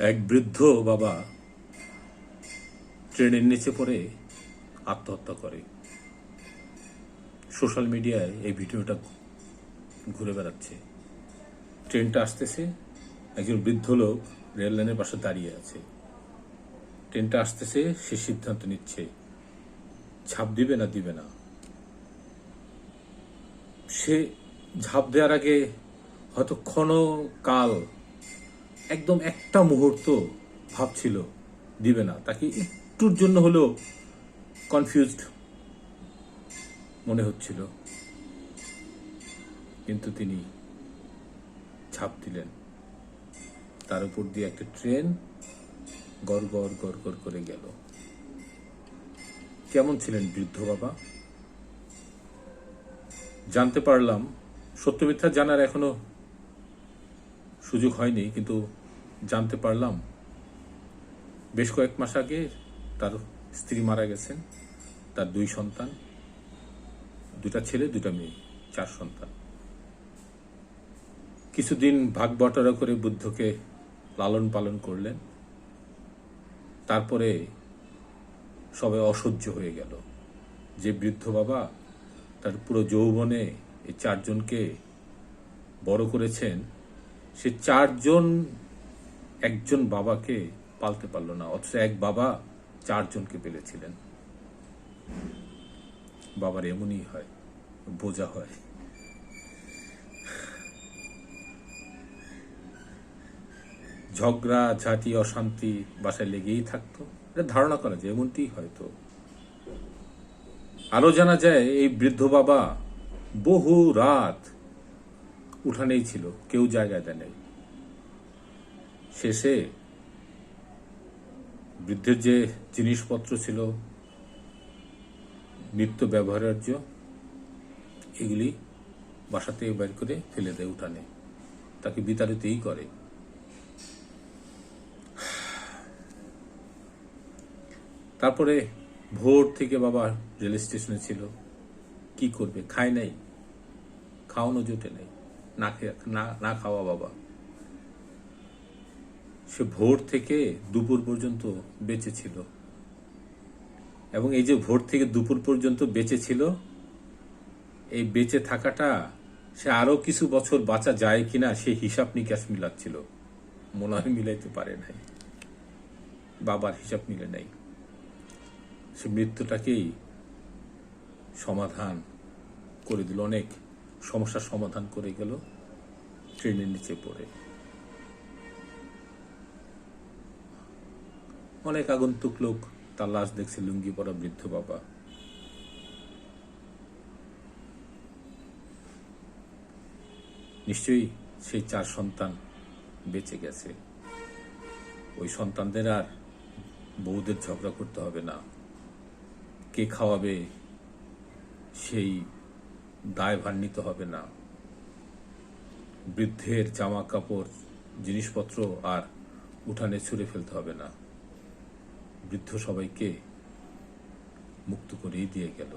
এক বৃদ্ধ বাবা ট্রেনের নিচে পড়ে আত্মহত্যা করে। সোশ্যাল মিডিয়ায় এই ভিডিওটা ঘুরে বেড়াচ্ছে। ট্রেনটা আসতেছে, একজন বৃদ্ধ লোক রেল লাইনের পাশে দাঁড়িয়ে আছে। ট্রেনটা আসতেছে, সে সিদ্ধান্ত নিচ্ছে ঝাঁপ দিবে না দিবে না। সে ঝাঁপ দেওয়ার আগে হয়তো ক্ষণকাল, একদম একটা মুহূর্ত ভাবছিল দিবে না। তাকে একটুর জন্য হলেও কনফিউজড মনে হচ্ছিল, কিন্তু তিনি ঝাঁপ দিলেন। তার উপর দিয়ে একটা ট্রেন গড় গড় গড় গড় করে গেল। কেমন ছিলেন বৃদ্ধ বাবা? জানতে পারলাম, সত্য মিথ্যা জানার এখনো সুযোগ হয়নি, কিন্তু জানতে পারলাম বেশ কয়েক মাস আগে তার স্ত্রী মারা গেছেন। তার 2 সন্তান, 2টা ছেলে 2টা মেয়ে, 4 সন্তান। কিছুদিন ভাগ বটারা করে বুদ্ধকে লালন পালন করলেন। তারপরে সবাই অসহ্য হয়ে গেল যে বৃদ্ধ বাবা তার পুরো যৌবনে এই 4 জনকে বড় করেছেন, সে 4 জন একজন বাবাকে পালতে পারল না, অথচ এক বাবা 4 জনকে পেলেছিলেন। বাবার এমনই হয়, বোঝা হয়। ঝগড়া ঝাঁটি অশান্তি বাসায় লেগেই থাকতো। এটা ধারণা করা যায় এমনটি হয়তো। আরো জানা যায় এই বৃদ্ধ বাবা বহু রাত উঠানেই ছিল, কেউ জায়গা দেয় নাই। শেষে বৃদ্ধের যে জিনিসপত্র ছিল নিত্য ব্যবহার্য, এগুলি বাসাতে বের করে ফেলে দেয় উঠানে, তাকে বিতাড়িতই করে। তারপরে ভোর থেকে বাবা রেল স্টেশনে ছিল, কি করবে? খায় নাই, খাওয়ানো জোটে নাই, না খাওয়া বাবা। সে ভোর থেকে দুপুর পর্যন্ত বেঁচে ছিল, এবং এই যে ভোর থেকে দুপুর পর্যন্ত বেঁচে ছিল, এই বেঁচে থাকাটা সে আরো কিছু বছর বাঁচা যায় কিনা সে হিসাব নিকাশ মিলাচ্ছিল। মনে হয় মিলাইতে পারে নাই, বাবার হিসাব মিলে নাই। সে মৃত্যুটাকেই সমাধান করে দিল, অনেক সমস্যার সমাধান করে গেল ট্রেনের নিচে পড়ে। অনেক আগন্তুক লোক তার লাশ দেখছে, লুঙ্গি পরা বৃদ্ধ বাবা। নিশ্চয়ই সেই 4 সন্তান বেঁচে গেছে। ওই সন্তানদের আর বউদের ঝগড়া করতে হবে না, কে খাওয়াবে সেই দায়ভার নিতে হবে না, বৃদ্ধের জামা কাপড় জিনিসপত্র আর উঠানে ছুঁড়ে ফেলতে হবে না। বৃদ্ধ সবাইকে মুক্ত করেই দিয়ে গেল।